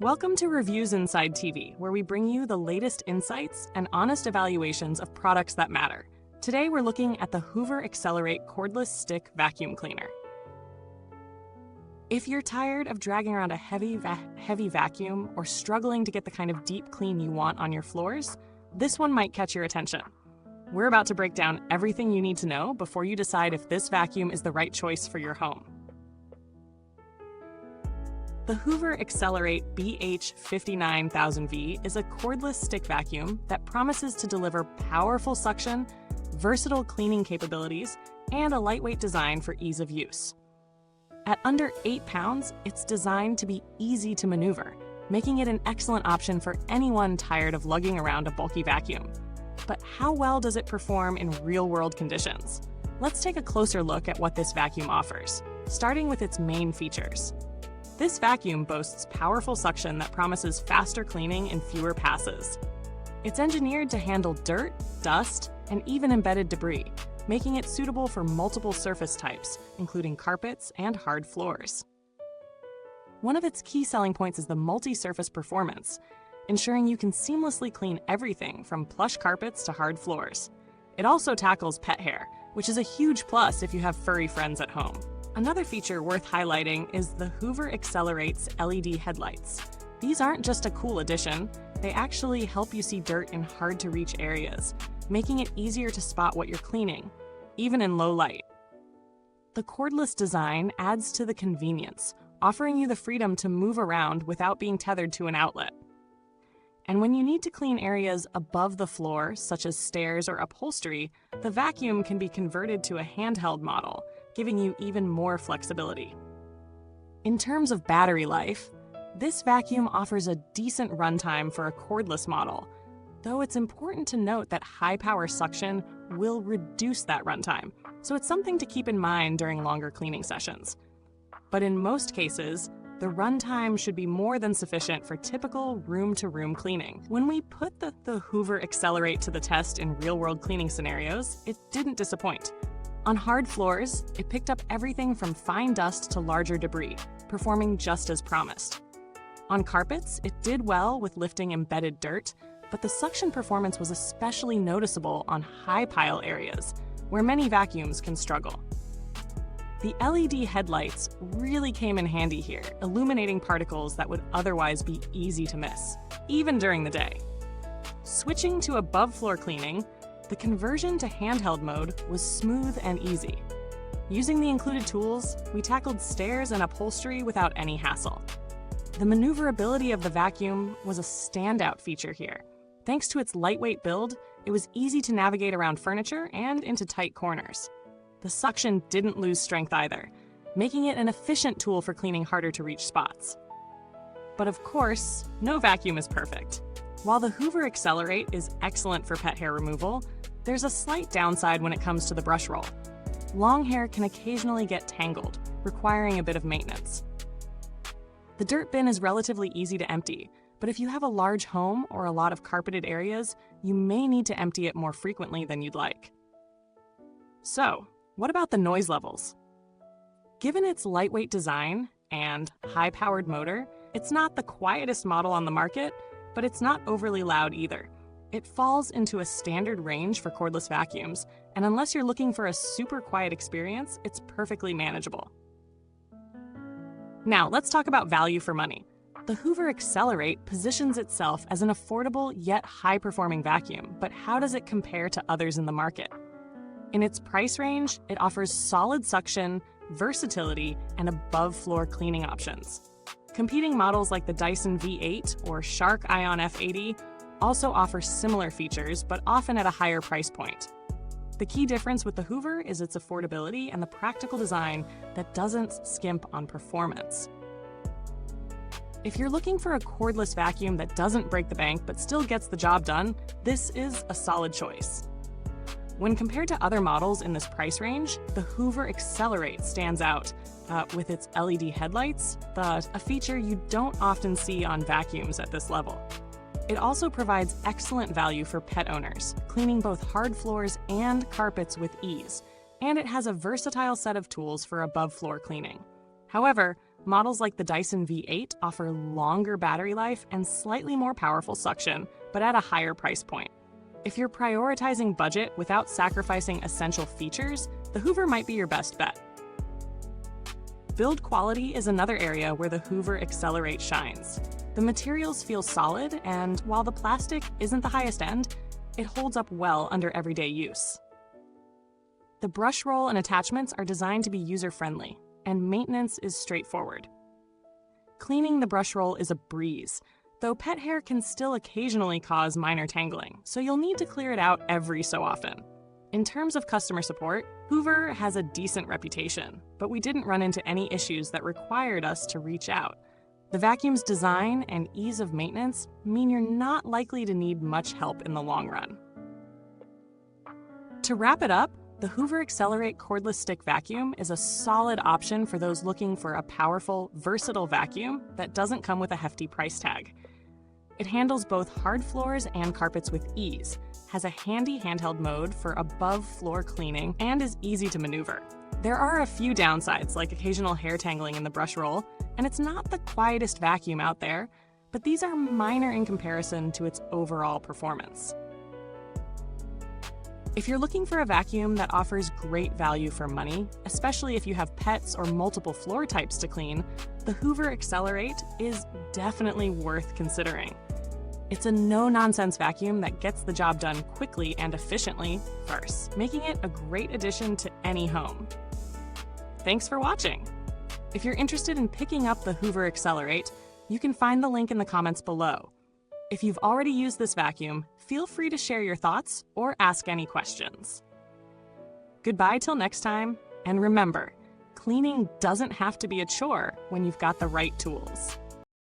Welcome to Reviewsinsidetv, where we bring you the latest insights and honest evaluations of products that matter. Today we're looking at the Hoover Excelerate Cordless Stick Vacuum Cleaner. If you're tired of dragging around a heavy vacuum or struggling to get the kind of deep clean you want on your floors, this one might catch your attention. We're about to break down everything you need to know before you decide if this vacuum is the right choice for your home. The Hoover Excelerate BH59000V is a cordless stick vacuum that promises to deliver powerful suction, versatile cleaning capabilities, and a lightweight design for ease of use. At under 8 pounds, it's designed to be easy to maneuver, making it an excellent option for anyone tired of lugging around a bulky vacuum. But how well does it perform in real-world conditions? Let's take a closer look at what this vacuum offers, starting with its main features. This vacuum boasts powerful suction that promises faster cleaning in fewer passes. It's engineered to handle dirt, dust, and even embedded debris, making it suitable for multiple surface types, including carpets and hard floors. One of its key selling points is the multi-surface performance, ensuring you can seamlessly clean everything from plush carpets to hard floors. It also tackles pet hair, which is a huge plus if you have furry friends at home. Another feature worth highlighting is the Hoover Excelerate's LED headlights. These aren't just a cool addition, they actually help you see dirt in hard-to-reach areas, making it easier to spot what you're cleaning, even in low light. The cordless design adds to the convenience, offering you the freedom to move around without being tethered to an outlet. And when you need to clean areas above the floor, such as stairs or upholstery, the vacuum can be converted to a handheld model, giving you even more flexibility. In terms of battery life, this vacuum offers a decent runtime for a cordless model, though it's important to note that high-power suction will reduce that runtime, so it's something to keep in mind during longer cleaning sessions. But in most cases, the runtime should be more than sufficient for typical room-to-room cleaning. When we put the Hoover Excelerate to the test in real-world cleaning scenarios, it didn't disappoint. On hard floors, it picked up everything from fine dust to larger debris, performing just as promised. On carpets, it did well with lifting embedded dirt, but the suction performance was especially noticeable on high pile areas, where many vacuums can struggle. The LED headlights really came in handy here, illuminating particles that would otherwise be easy to miss, even during the day. Switching to above-floor cleaning, the conversion to handheld mode was smooth and easy. Using the included tools, we tackled stairs and upholstery without any hassle. The maneuverability of the vacuum was a standout feature here. Thanks to its lightweight build, it was easy to navigate around furniture and into tight corners. The suction didn't lose strength either, making it an efficient tool for cleaning harder-to-reach spots. But of course, no vacuum is perfect. While the Hoover Excelerate is excellent for pet hair removal, there's a slight downside when it comes to the brush roll. Long hair can occasionally get tangled, requiring a bit of maintenance. The dirt bin is relatively easy to empty, but if you have a large home or a lot of carpeted areas, you may need to empty it more frequently than you'd like. So, what about the noise levels? Given its lightweight design and high-powered motor, it's not the quietest model on the market, but it's not overly loud either. It falls into a standard range for cordless vacuums, and unless you're looking for a super quiet experience, it's perfectly manageable. Now, let's talk about value for money. The Hoover Excelerate positions itself as an affordable yet high-performing vacuum, but how does it compare to others in the market? In its price range, it offers solid suction, versatility, and above-floor cleaning options. Competing models like the Dyson V8 or Shark Ion F80 also offer similar features, but often at a higher price point. The key difference with the Hoover is its affordability and the practical design that doesn't skimp on performance. If you're looking for a cordless vacuum that doesn't break the bank but still gets the job done, this is a solid choice. When compared to other models in this price range, the Hoover Excelerate stands out with its LED headlights, a feature you don't often see on vacuums at this level. It also provides excellent value for pet owners, cleaning both hard floors and carpets with ease, and it has a versatile set of tools for above-floor cleaning. However, Models like the Dyson V8 offer longer battery life and slightly more powerful suction, but at a higher price point. If you're prioritizing budget without sacrificing essential features, the Hoover might be your best bet. Build quality is another area where the Hoover Excelerate shines. The materials feel solid, and while the plastic isn't the highest end, it holds up well under everyday use. The brush roll and attachments are designed to be user-friendly, and maintenance is straightforward. Cleaning the brush roll is a breeze, though pet hair can still occasionally cause minor tangling, so you'll need to clear it out every so often. In terms of customer support, Hoover has a decent reputation, but we didn't run into any issues that required us to reach out. The vacuum's design and ease of maintenance mean you're not likely to need much help in the long run. To wrap it up, the Hoover Excelerate cordless stick vacuum is a solid option for those looking for a powerful, versatile vacuum that doesn't come with a hefty price tag. It handles both hard floors and carpets with ease, has a handy handheld mode for above-floor cleaning, and is easy to maneuver. There are a few downsides, like occasional hair tangling in the brush roll, and it's not the quietest vacuum out there, but these are minor in comparison to its overall performance. If you're looking for a vacuum that offers great value for money, especially if you have pets or multiple floor types to clean, the Hoover Excelerate is definitely worth considering. It's a no-nonsense vacuum that gets the job done quickly and efficiently first, making it a great addition to any home. Thanks for watching! If you're interested in picking up the Hoover Excelerate, you can find the link in the comments below. If you've already used this vacuum, feel free to share your thoughts or ask any questions. Goodbye till next time, and remember, cleaning doesn't have to be a chore when you've got the right tools.